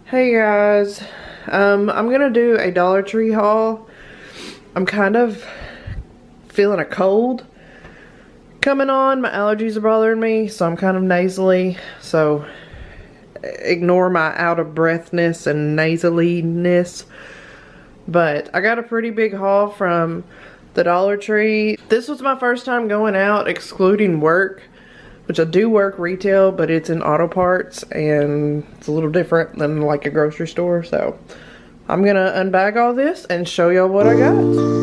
Hey guys, I'm gonna do a Dollar Tree haul. I'm kind of feeling a cold coming on. My allergies are bothering me, so I'm kind of nasally. So ignore my out of breathness and nasaliness. But I got a pretty big haul from the Dollar Tree. This was my first time going out, excluding work, which I do work retail, but it's in auto parts and it's a little different than like a grocery store. So I'm gonna unbag all this and show y'all what I got.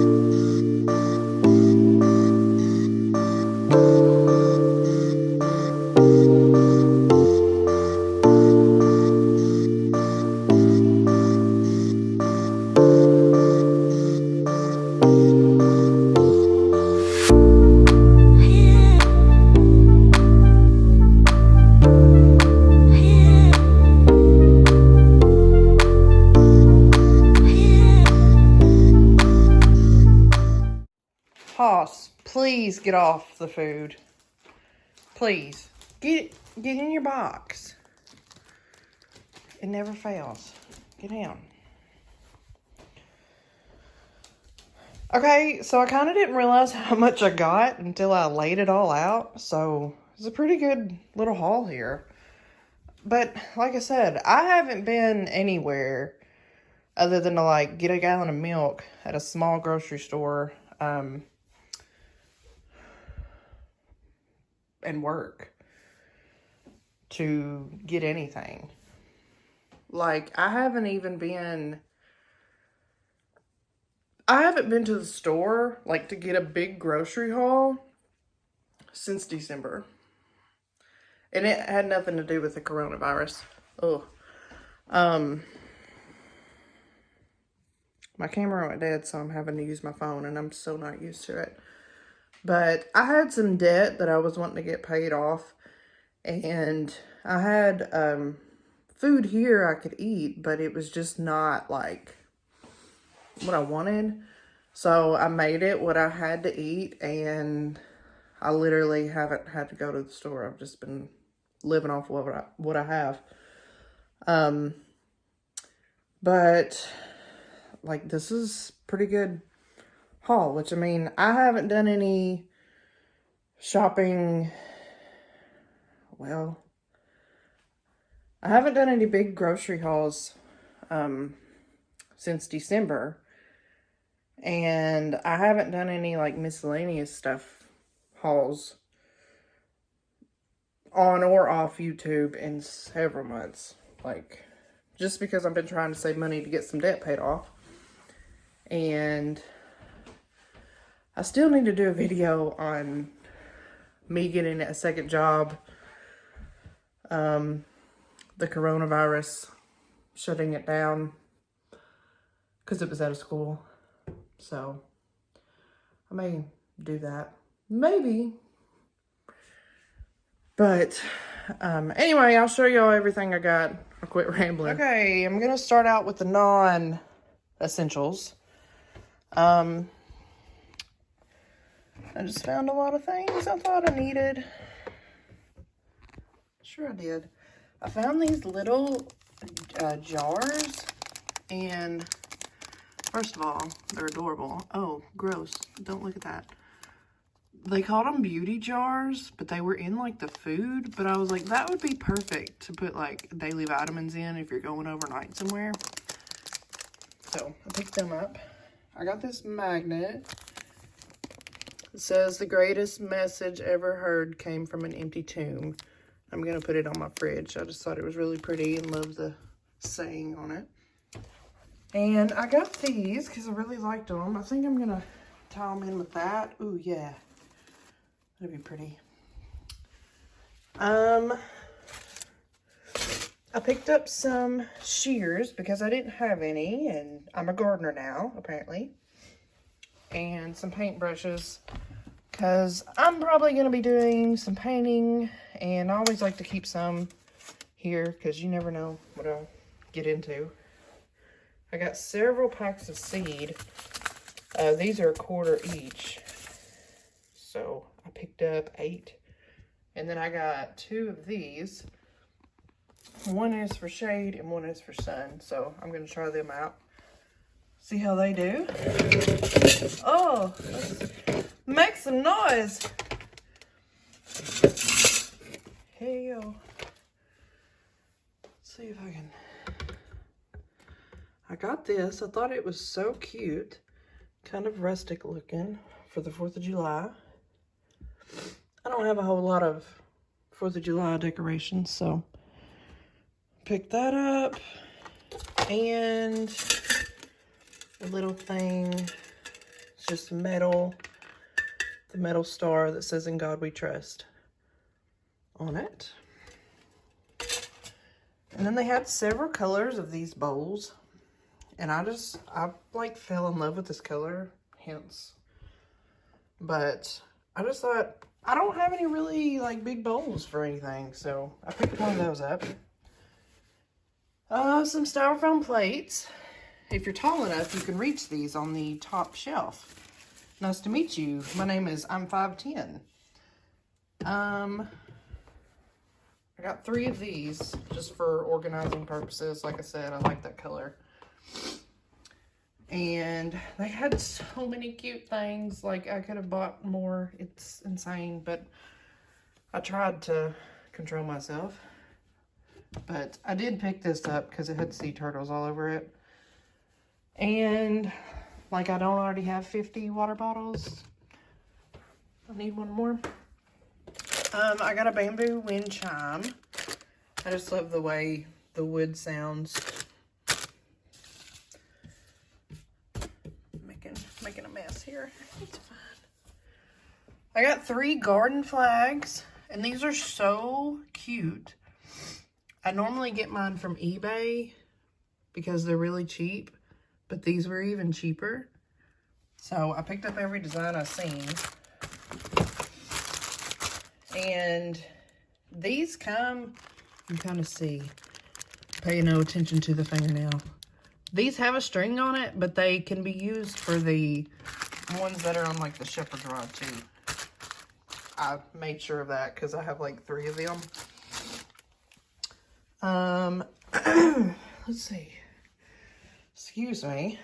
Hoss, please get off the food. Please. Get in your box. It never fails. Get down. Okay, so I kind of didn't realize how much I got until I laid it all out. So it's a pretty good little haul here. But like I said, I haven't been anywhere other than to like get a gallon of milk at a small grocery store and work to get anything. Like I haven't been to the store like to get a big grocery haul since December. And it had nothing to do with the coronavirus. Oh. My camera went dead, so I'm having to use my phone, and I'm so not used to it. But I had some debt that I was wanting to get paid off, and I had food here I could eat, but it was just not like what I wanted. So I made it what I had to eat, and I literally haven't had to go to the store. I've just been living off what I have. But like this is pretty good haul, which I mean, I haven't done any shopping. Well, I haven't done any big grocery hauls since December. And I haven't done any like miscellaneous stuff hauls on or off YouTube in several months. Like, just because I've been trying to save money to get some debt paid off. And I still need to do a video on me getting a second job. The coronavirus shutting it down because it was out of school. So I may do that. Maybe. But anyway, I'll show y'all everything I got. I'll quit rambling. Okay, I'm going to start out with the non-essentials. I just found a lot of things I thought I needed. Sure I did. I found these little jars, and first of all, they're adorable. Oh, gross. Don't look at that. They called them beauty jars, but they were in like the food, but I was like, that would be perfect to put like daily vitamins in if you're going overnight somewhere. So I picked them up. I got this magnet. It says the greatest message ever heard came from an empty tomb. I'm going to put it on my fridge. I just thought it was really pretty and love the saying on it. And I got these because I really liked them. I think I'm going to tie them in with that. Ooh, yeah. That'd be pretty. I picked up some shears because I didn't have any, and I'm a gardener now, apparently. And some paintbrushes because I'm probably going to be doing some painting, and I always like to keep some here because you never know what I'll get into. I got several packs of seed. These are $1 each. So I picked up 8. And then I got 2 of these. One is for shade and one is for sun. So I'm going to try them out. See how they do. Oh, make some noise. Here you go. Let's see if I can. I got this. I thought it was so cute. Kind of rustic looking for the 4th of July. I don't have a whole lot of 4th of July decorations, so pick that up. And a little thing, it's just metal, the metal star that says "In God We Trust" on it. And then they had several colors of these bowls, and I like fell in love with this color, hence. But I just thought, I don't have any really like big bowls for anything, so I picked one of those up. Some styrofoam plates. If you're tall enough, you can reach these on the top shelf. Nice to meet you. My name is I'm 5'10". I got 3 of these just for organizing purposes. Like I said, I like that color. And they had so many cute things. Like, I could have bought more. It's insane, but I tried to control myself. But I did pick this up because it had sea turtles all over it. And like, I don't already have 50 water bottles. I need one more. I got a bamboo wind chime. I just love the way the wood sounds. Making a mess here. It's fine. I got 3 garden flags, and these are so cute. I normally get mine from eBay because they're really cheap, but these were even cheaper. So I picked up every design I've seen. And these come, you kind of see, pay no attention to the fingernail. These have a string on it, but they can be used for the ones that are on like the shepherd's rod too. I made sure of that because I have like 3 of them. Let's see. Excuse me.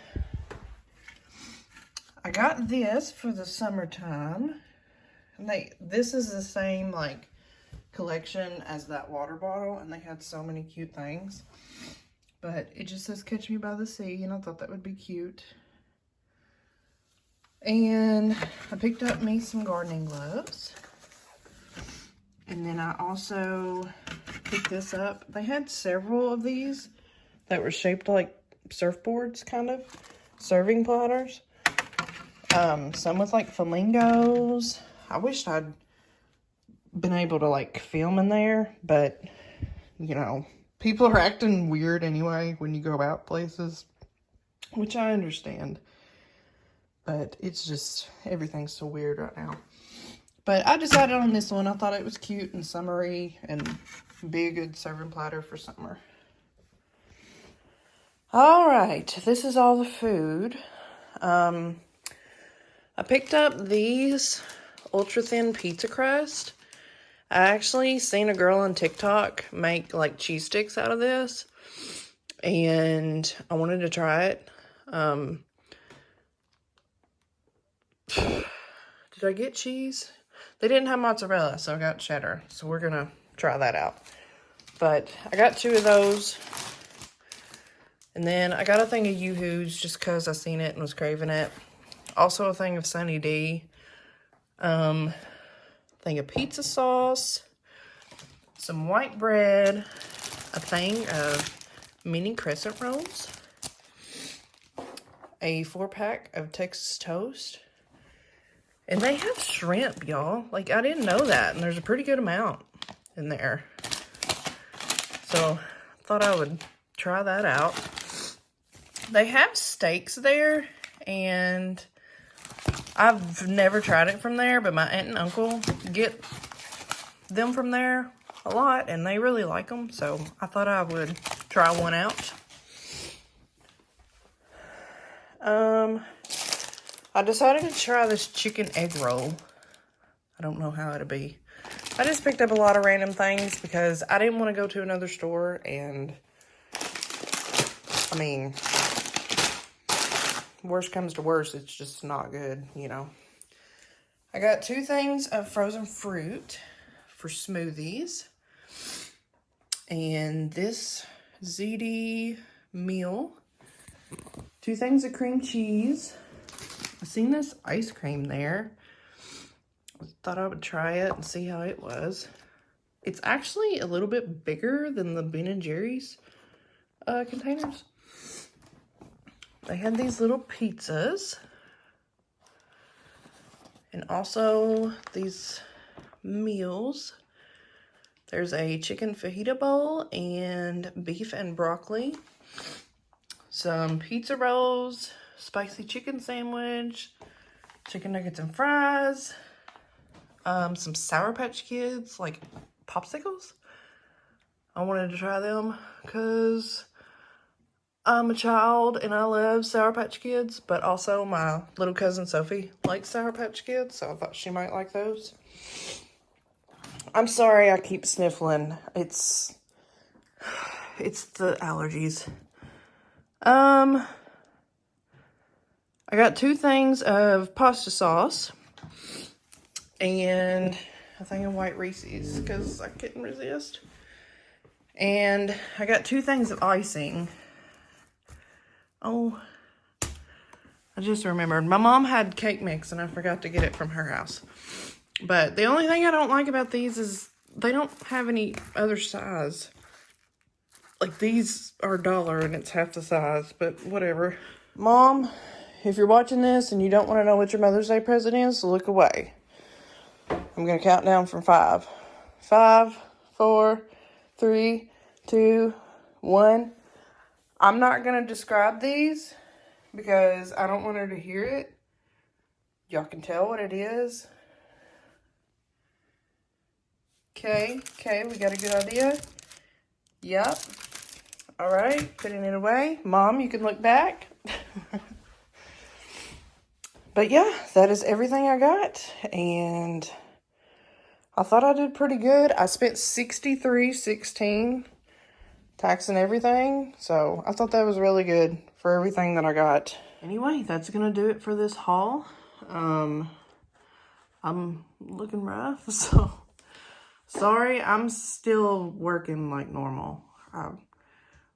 I got this for the summertime. And this is the same like collection as that water bottle, and they had so many cute things. But it just says "Catch Me by the Sea," and I thought that would be cute. And I picked up me some gardening gloves. And then I also picked this up. They had several of these that were shaped like surfboards, kind of. Serving platters. Some with like flamingos. I wished I'd been able to like film in there, but you know, people are acting weird anyway when you go out places, which I understand. But it's just, everything's so weird right now. But I decided on this one. I thought it was cute and summery and be a good serving platter for summer. All right, this is all the food. I picked up these ultra thin pizza crust. I actually seen a girl on TikTok make like cheese sticks out of this, and I wanted to try it. Did I get cheese? They didn't have mozzarella, so I got cheddar. So we're gonna try that out. But I got 2 of those. And then I got a thing of Yoo-Hoo's just because I seen it and was craving it. Also a thing of Sunny D. Thing of pizza sauce. Some white bread. A thing of mini crescent rolls. A 4-pack of Texas toast. And they have shrimp, y'all. Like, I didn't know that. And there's a pretty good amount in there. So, I thought I would try that out. They have steaks there. And I've never tried it from there. But my aunt and uncle get them from there a lot. And they really like them. So, I thought I would try one out. I decided to try this chicken egg roll. I don't know how it'll be. I just picked up a lot of random things because I didn't want to go to another store, and I mean, worst comes to worst, it's just not good, you know. I got 2 things of frozen fruit for smoothies, and this ziti meal, 2 things of cream cheese. I seen this ice cream there. I thought I would try it and see how it was. It's actually a little bit bigger than the Ben & Jerry's containers. They had these little pizzas. And also these meals. There's a chicken fajita bowl and beef and broccoli. Some pizza rolls, spicy chicken sandwich, chicken nuggets and fries. Some Sour Patch Kids, like popsicles. I wanted to try them because I'm a child and I love Sour Patch Kids, but also my little cousin Sophie likes Sour Patch Kids, so I thought she might like those. I'm sorry I keep sniffling. It's the allergies. I got 2 things of pasta sauce and a thing of white Reese's because I couldn't resist. And I got 2 things of icing. Oh, I just remembered. My mom had cake mix and I forgot to get it from her house. But the only thing I don't like about these is they don't have any other size. Like, these are $1 and it's half the size, but whatever. Mom, if you're watching this and you don't want to know what your Mother's Day present is, look away. I'm going to count down from 5. 5, 4, 3, 2, 1. I'm not going to describe these because I don't want her to hear it. Y'all can tell what it is. Okay, we got a good idea. Yep. All right, putting it away. Mom, you can look back. But yeah, that is everything I got, and I thought I did pretty good. I spent $63.16 tax and everything, so I thought that was really good for everything that I got. Anyway, that's gonna do it for this haul. I'm looking rough, so sorry. I'm still working like normal.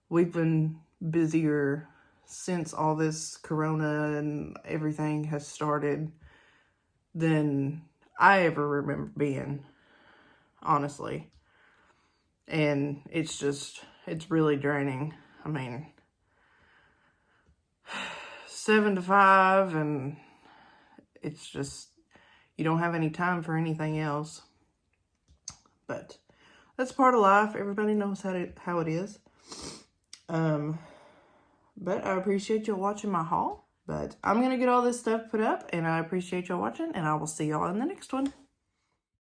We've been busier since all this corona and everything has started than I ever remember being, honestly. And it's really draining. I mean, 7 to 5, and it's just, you don't have any time for anything else. But that's part of life. Everybody knows how it is. But I appreciate y'all watching my haul. But I'm going to get all this stuff put up, and I appreciate y'all watching, and I will see y'all in the next one.